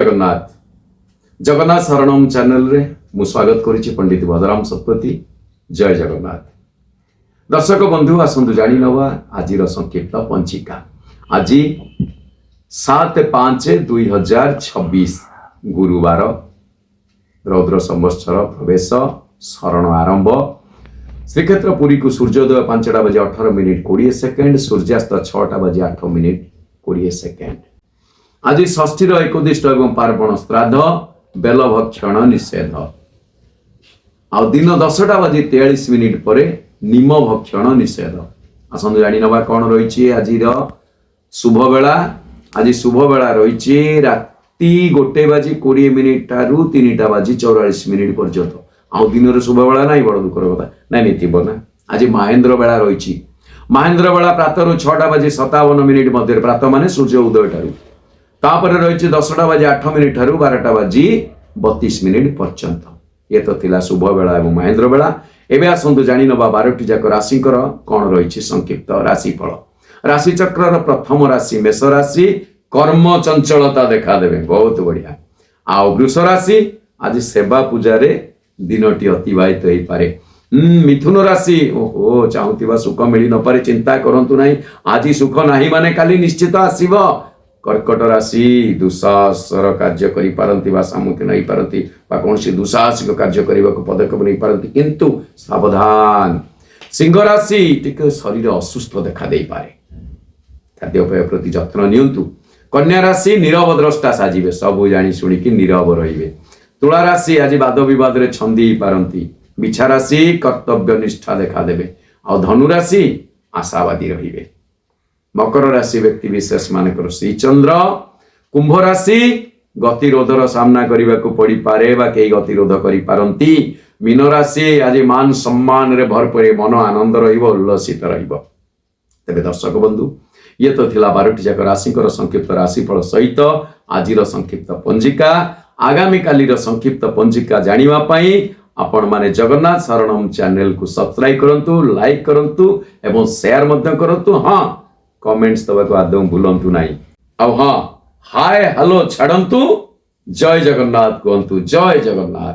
जगन्नाथ जगन्नाथ शरणम चैनल रे मु स्वागत करिछि पंडित भद्राम सतपति। जय जगन्नाथ। दर्शक बंधु आसंतु जानी नवा आजिर संक्षिप्त पंचिका। आज 7/5/2026 गुरुवार रौद्र संवत्सर प्रवेश शरण आरंभ। श्रीक्षेत्र पुरी को सूर्योदय 5:18:20 सूर्यास्त 6:08:20 आज षष्ठीर एकोदिष्ट एवं पार्वण श्राद्ध बेल भक्षण निषेध आ दिन 10:43 पर निम भक्षण निषेध। आसंतु जानी नवा कौन रही आज शुभ बेला। आज शुभ बेला रही राति 1:20 ठारू 3:44 पर्यंत। आउ दिन शुभ बेला ना बड़ दुखर कथा नाई थी ना। आज महेंद्र बेला रही। महेंद्र बेला प्रातः 6:57 मध्य प्रातः माने सूर्य उदय ठारू तापर रही 10:08 ठारू 12:32 पर्यंत। ये तो थिला शुभ बेला एवं महेंद्र बेला। एवं आसतु जानी नवा 12टी जाक राशि कौन रही संक्षिप्त राशिफल। राशि चक्र प्रथम राशि मेष राशि कर्म चंचलता देखा देवे बहुत बढ़िया। आउ वृष राशि आज सेवा पूजा दिनटी अतिवाहित हो पारे। मिथुन राशि ओहो चाहूथिबा सुख मिली न पारे चिंता करंतु नाही। आज सुख नाही माने काली निश्चित आसीबो। कर्कट राशि दुस्साहसर कार्य करि पारंती बा सम्मुखीन होई पारंती बा कोनसी दुस्साहसिक कार्य करबाक पदक्षेप नै पारंती किंतु सावधान। सिंह राशि टिके शरीर असुस्थ देखा दे पारे खाद्यपेय प्रति जत्न नियंतु। कन्या राशि नीरव द्रष्टा साजिबे सबु जानी सुनी कि नीरव रहिबे। तुला राशि आज वाद विवाद रे छंदी पारंती। बिछा राशि कर्तव्य निष्ठा देखा देबे। आ धनु राशि आशावादी रहिबे। मकर राशि व्यक्ति विशेष मानकर श्री चंद्र। कुंभ राशि गतिरोधर सामना करने को पड़ी पारे बा कई गतिरोध करि पारंती। मीन राशि आज मान सम्मान रे भरपूर मन आनंद रहिबो उल्लसित रहिबो। तेबे दर्शक बंधु ये तो थिला 12टी जाक राशिकर संक्षिप्त राशिफल सहित आजिर संक्षिप्त पंजिका। आगामी कालीर संक्षिप्त पंजिका जानिबा पई आपण माने जगन्नाथ शरणम चैनल को सब्सक्राइब करंतु, लाइक करंतु एवं शेयर मध्य करंतु। हां कमेंट्स दबाको आदौ भूलंतु नाही। अब हां हाय हेलो छाड़ंतु। जय जगन्नाथ कहंतु। जय जगन्नाथ।